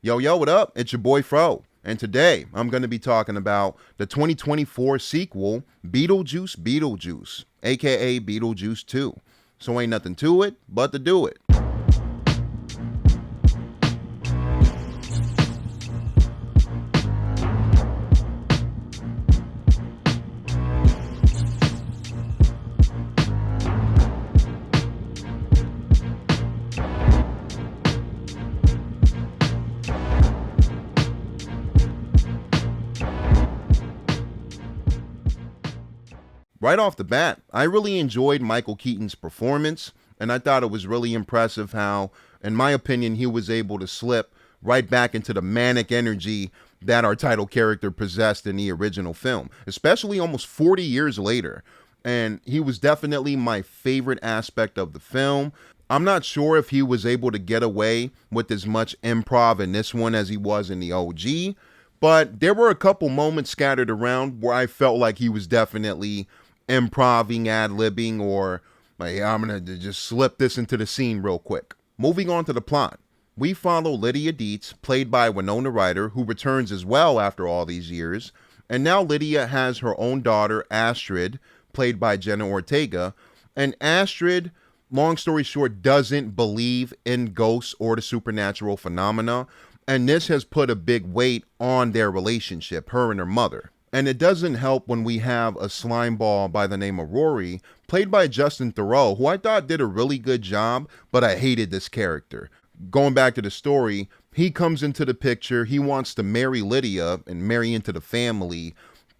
Yo, yo, what up? It's your boy Fro. And today I'm going to be talking about the 2024 sequel, Beetlejuice Beetlejuice, aka Beetlejuice 2. So ain't nothing to it but to do it. Right off the bat, I really enjoyed Michael Keaton's performance, and I thought it was really impressive how, in my opinion, he was able to slip right back into the manic energy that our title character possessed in the original film, especially almost 40 years later. And he was definitely my favorite aspect of the film. I'm not sure if he was able to get away with as much improv in this one as he was in the OG, but there were a couple moments scattered around where I felt like he was definitely improving, ad-libbing, or like, I'm gonna just slip this into the scene real quick. Moving on to the plot, we follow Lydia Dietz, played by Winona Ryder, who returns as well after all these years, and now Lydia has her own daughter, Astrid, played by Jenna Ortega, and Astrid, long story short, doesn't believe in ghosts or the supernatural phenomena, and this has put a big weight on their relationship, her and her mother. And it doesn't help when we have a slime ball by the name of Rory, played by Justin Theroux, who I thought did a really good job, but I hated this character. Going back to the story, he comes into the picture, he wants to marry Lydia and marry into the family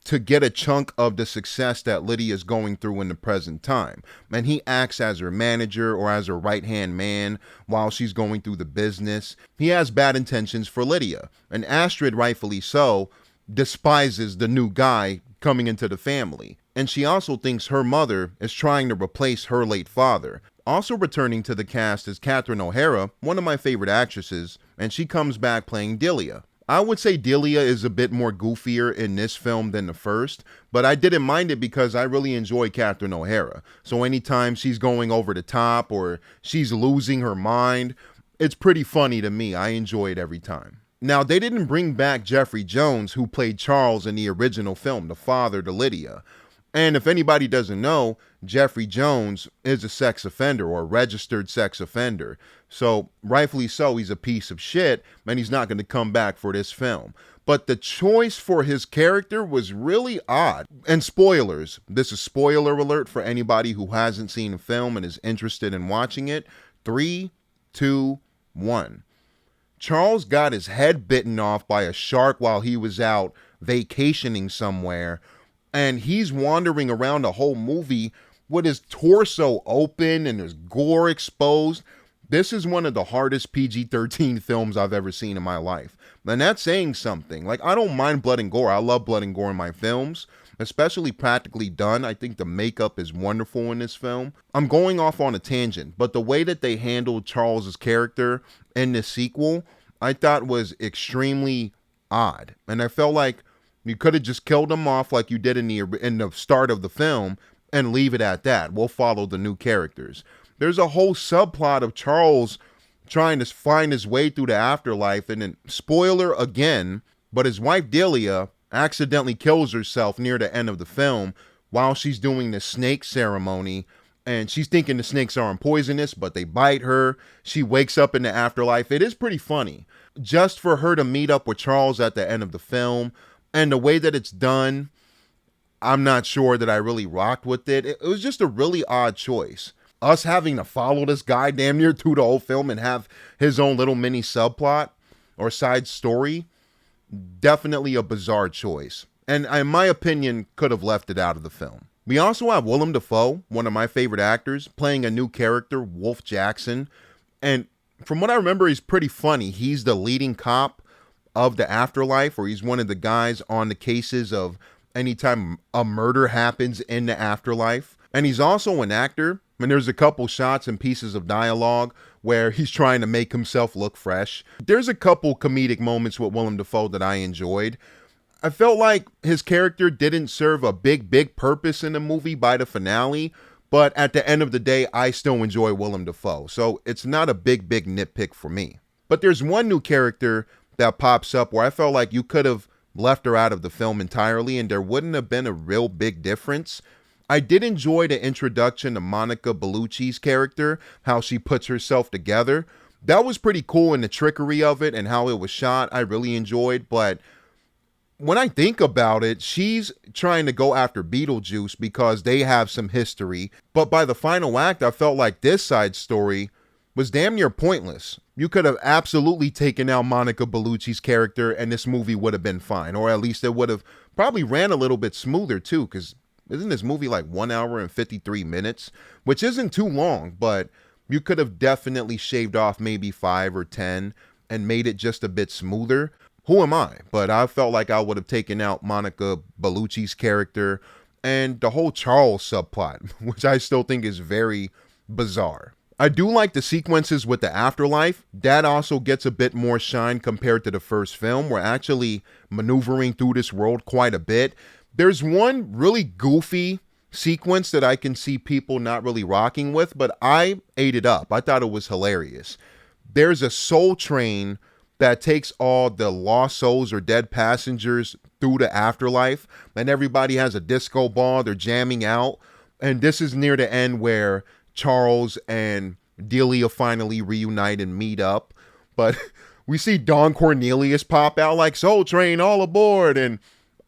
to get a chunk of the success that Lydia is going through in the present time. And he acts as her manager or as her right-hand man while she's going through the business. He has bad intentions for Lydia, and Astrid, rightfully so, despises the new guy coming into the family. And she also thinks her mother is trying to replace her late father. Also returning to the cast is Catherine O'Hara, one of my favorite actresses, and she comes back playing Delia. I would say Delia is a bit more goofier in this film than the first, but I didn't mind it because I really enjoy Catherine O'Hara. So anytime she's going over the top or she's losing her mind, it's pretty funny to me. I enjoy it every time. Now, they didn't bring back Jeffrey Jones, who played Charles in the original film, the father to Lydia. And if anybody doesn't know, Jeffrey Jones is a sex offender or a registered sex offender. So, rightfully so, he's a piece of shit, and he's not going to come back for this film. But the choice for his character was really odd. And spoilers, this is spoiler alert for anybody who hasn't seen the film and is interested in watching it. 3, 2, 1. Charles got his head bitten off by a shark while he was out vacationing somewhere, and he's wandering around the whole movie with his torso open and his gore exposed. This is one of the hardest PG-13 films I've ever seen in my life. And that's saying something. Like, I don't mind blood and gore. I love blood and gore in my films, especially practically done. I think the makeup is wonderful in this film. I'm going off on a tangent, but the way that they handled Charles's character in this sequel, I thought was extremely odd. And I felt like you could have just killed him off like you did in the start of the film and leave it at that. We'll follow the new characters. There's a whole subplot of Charles trying to find his way through the afterlife, and then, spoiler again, but his wife Delia accidentally kills herself near the end of the film while she's doing the snake ceremony, and she's thinking the snakes aren't poisonous, but they bite her. She wakes up in the afterlife. It is pretty funny. Just for her to meet up with Charles at the end of the film, and the way that it's done, I'm not sure that I really rocked with it. It was just a really odd choice. Us having to follow this guy damn near through the whole film and have his own little mini subplot or side story, definitely a bizarre choice. And in my opinion, could have left it out of the film. We also have Willem Dafoe, one of my favorite actors, playing a new character, Wolf Jackson. And from what I remember, he's pretty funny. He's the leading cop of the afterlife, or he's one of the guys on the cases of anytime a murder happens in the afterlife. And he's also an actor. And there's a couple shots and pieces of dialogue where he's trying to make himself look fresh. There's a couple comedic moments with Willem Dafoe that I enjoyed. I felt like his character didn't serve a big purpose in the movie by the finale, but at the end of the day, I still enjoy Willem Dafoe. So it's not a big nitpick for me. But there's one new character that pops up where I felt like you could have left her out of the film entirely and there wouldn't have been a real big difference. I did enjoy the introduction to Monica Bellucci's character, how she puts herself together. That was pretty cool, and the trickery of it and how it was shot, I really enjoyed. But when I think about it, she's trying to go after Beetlejuice because they have some history. But by the final act, I felt like this side story was damn near pointless. You could have absolutely taken out Monica Bellucci's character and this movie would have been fine. Or at least it would have probably ran a little bit smoother too, because isn't this movie like 1 hour and 53 minutes? Which isn't too long, but you could have definitely shaved off maybe 5 or 10 and made it just a bit smoother. Who am I? But I felt like I would have taken out Monica Bellucci's character and the whole Charles subplot, which I still think is very bizarre. I do like the sequences with the afterlife. That also gets a bit more shine compared to the first film. We're actually maneuvering through this world quite a bit. There's one really goofy sequence that I can see people not really rocking with, but I ate it up. I thought it was hilarious. There's a soul train that takes all the lost souls or dead passengers through the afterlife, and everybody has a disco ball. They're jamming out, and this is near the end where Charles and Delia finally reunite and meet up. But we see Don Cornelius pop out like Soul Train all aboard, and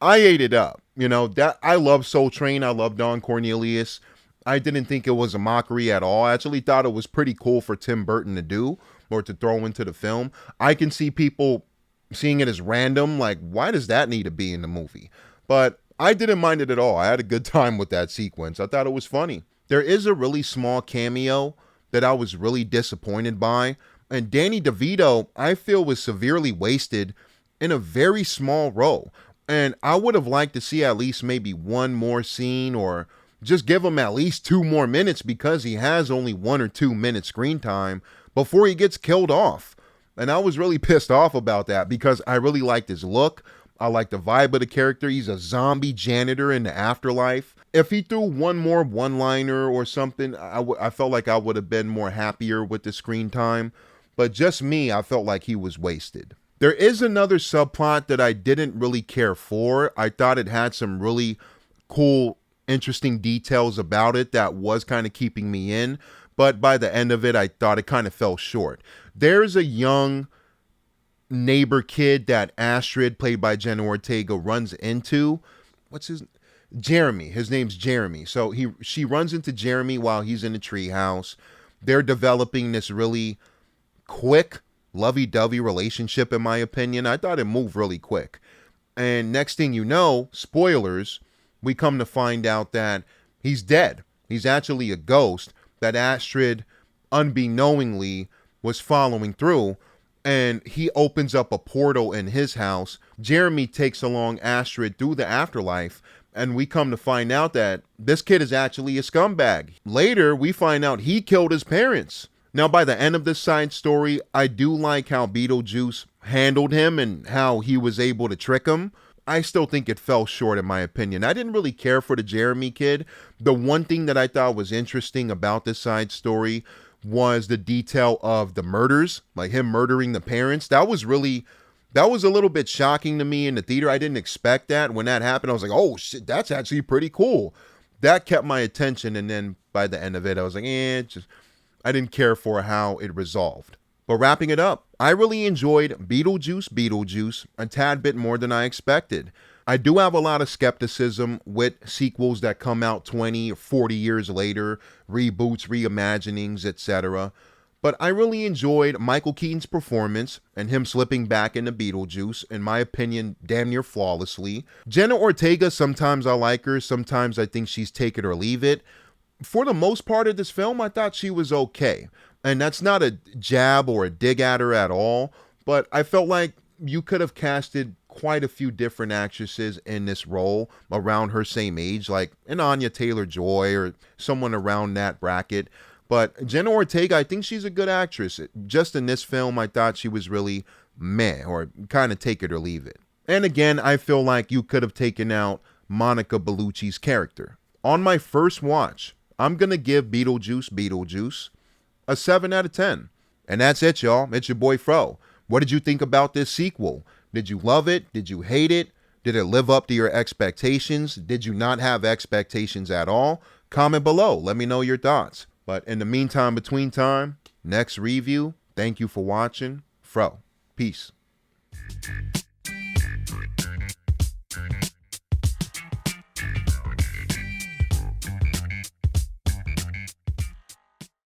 I ate it up. You know, that I love Soul Train. I love Don Cornelius. I didn't think it was a mockery at all. I actually thought it was pretty cool for Tim Burton to do or to throw into the film. I can see people seeing it as random, like, why does that need to be in the movie? But I didn't mind it at all. I had a good time with that sequence. I thought it was funny. There is a really small cameo that I was really disappointed by. And Danny DeVito, I feel, was severely wasted in a very small role. And I would have liked to see at least maybe one more scene or just give him at least 2 more minutes because he has only 1 or 2 minutes screen time before he gets killed off. And I was really pissed off about that because I really liked his look. I like the vibe of the character. He's a zombie janitor in the afterlife. If he threw one more one-liner or something, I felt like I would have been more happier with the screen time. But just me, I felt like he was wasted. There is another subplot that I didn't really care for. I thought it had some really cool, interesting details about it that was kind of keeping me in. But by the end of it, I thought it kind of fell short. There's a young neighbor kid that Astrid, played by Jenna Ortega, runs into. Jeremy. His name's Jeremy. So she runs into Jeremy while he's in the treehouse. They're developing this really quick, lovey-dovey relationship, in my opinion. I thought it moved really quick. And next thing you know, spoilers, we come to find out that he's dead. He's actually a ghost that Astrid, unbeknowingly, was following through. And he opens up a portal in his house. Jeremy takes along Astrid through the afterlife. And we come to find out that this kid is actually a scumbag. Later, we find out he killed his parents. Now, by the end of this side story, I do like how Beetlejuice handled him and how he was able to trick him. I still think it fell short, in my opinion. I didn't really care for the Jeremy kid. The one thing that I thought was interesting about this side story was the detail of the murders, like him murdering the parents. That was a little bit shocking to me in the theater. I didn't expect that. When that happened, I was like, oh shit, that's actually pretty cool. That kept my attention. And then by the end of it, I was like, I didn't care for how it resolved. But wrapping it up, I really enjoyed Beetlejuice a tad bit more than I expected. I do have a lot of skepticism with sequels that come out 20 or 40 years later, reboots, reimaginings, etc. But I really enjoyed Michael Keaton's performance and him slipping back into Beetlejuice, in my opinion, damn near flawlessly. Jenna Ortega, sometimes I like her, sometimes I think she's take it or leave it. For the most part of this film, I thought she was okay. And that's not a jab or a dig at her at all, but I felt like you could have casted quite a few different actresses in this role around her same age, like an Anya Taylor-Joy or someone around that bracket. But Jenna Ortega, I think she's a good actress. Just in this film, I thought she was really meh, or kind of take it or leave it. And again, I feel like you could have taken out Monica Bellucci's character. On my first watch, I'm going to give Beetlejuice a 7 out of 10. And that's it, y'all. It's your boy Fro. What did you think about this sequel? Did you love it? Did you hate it? Did it live up to your expectations? Did you not have expectations at all? Comment below. Let me know your thoughts. But in the meantime, between time, next review. Thank you for watching. Fro. Peace.